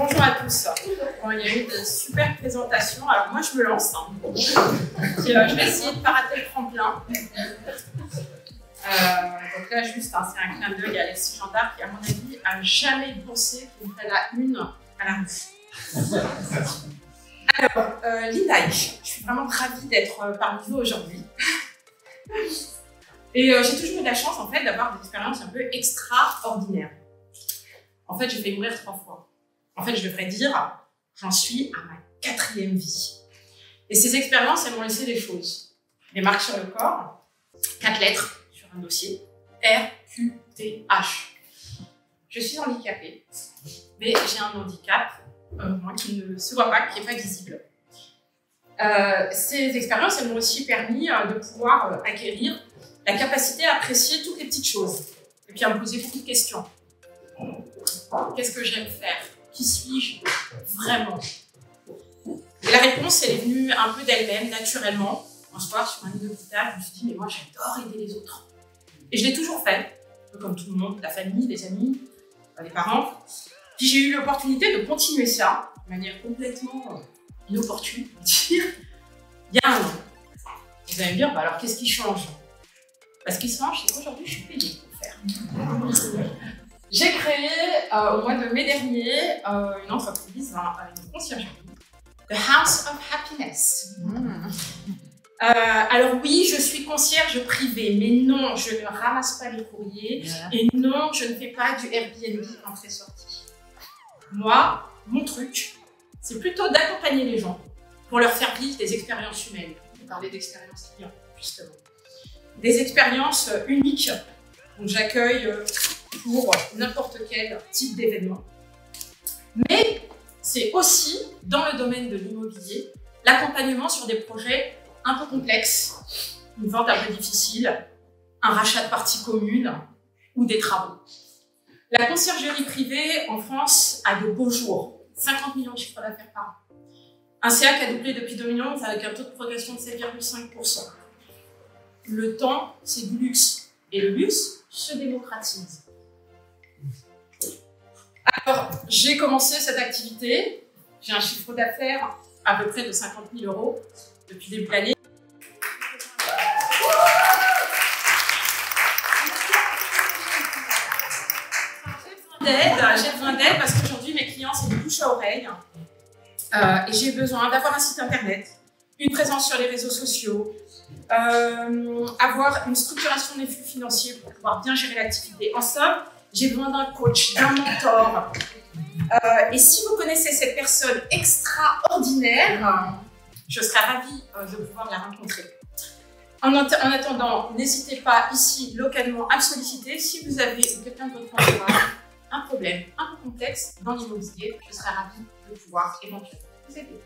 Bonjour à tous. Bon, il y a eu de super présentations. Alors moi, je me lance. Puis, je vais essayer de ne pas rater le tremplin. Donc là, juste, c'est un clin d'œil à Alexis Gendard qui, à mon avis, n'a jamais pensé qu'il ferait la une à la rue. Alors, l'INAI, je suis vraiment ravie d'être parmi vous aujourd'hui. Et j'ai toujours eu la chance, en fait, d'avoir des expériences un peu extraordinaires. En fait, j'ai fait mourir 3 fois. En fait, je devrais dire, j'en suis à ma 4e vie. Et ces expériences, elles m'ont laissé des choses. Des marques sur le corps, 4 lettres sur un dossier, RQTH. Je suis handicapée, mais j'ai un handicap, moi, qui ne se voit pas, qui n'est pas visible. Ces expériences, elles m'ont aussi permis de pouvoir acquérir la capacité à apprécier toutes les petites choses. Et puis à me poser beaucoup de questions. Qu'est-ce que j'aime faire? Qui suis-je vraiment? Et la réponse, elle est venue un peu d'elle-même, naturellement. Un soir, sur un lit d'hôpital, je me suis dit, mais moi, j'adore aider les autres. Et je l'ai toujours fait, un peu comme tout le monde, la famille, les amis, les parents. Puis j'ai eu l'opportunité de continuer ça, de manière complètement inopportune, il y a 1 an. Vous allez me dire, bah alors qu'est-ce qui change? Parce qu'il change, c'est qu'aujourd'hui, je suis payée pour le faire. J'ai créé au mois de mai dernier une entreprise, une conciergerie, The House of Happiness. Alors oui, je suis concierge privée, mais non, je ne ramasse pas les courriers et non, je ne fais pas du Airbnb entrée-sortie. Moi, mon truc, c'est plutôt d'accompagner les gens pour leur faire vivre des expériences humaines. On parlait d'expériences clients, justement. Des expériences uniques. Donc j'accueille pour n'importe quel type d'événement. Mais c'est aussi, dans le domaine de l'immobilier, l'accompagnement sur des projets un peu complexes, une vente un peu difficile, un rachat de parties communes ou des travaux. La conciergerie privée en France a de beaux jours, 50 millions de chiffres d'affaires par an. Un CA qui a doublé depuis 2011 avec un taux de progression de 7,5%. Le temps, c'est du luxe. Et le luxe se démocratise. Alors, j'ai commencé cette activité. J'ai un chiffre d'affaires à peu près de 50 000 € depuis le début de l'année. J'ai besoin d'aide parce qu'aujourd'hui, mes clients, c'est du bouche à oreille. Et j'ai besoin d'avoir un site internet, une présence sur les réseaux sociaux, avoir une structuration des flux financiers pour pouvoir bien gérer l'activité. En somme, j'ai besoin d'un coach, d'un mentor. Et si vous connaissez cette personne extraordinaire, je serais ravie de pouvoir la rencontrer. En attendant, n'hésitez pas ici, localement, à me solliciter. Si vous avez quelqu'un de votre entourage, un problème un peu complexe dans l'immobilier, je serais ravie de pouvoir éventuellement vous aider.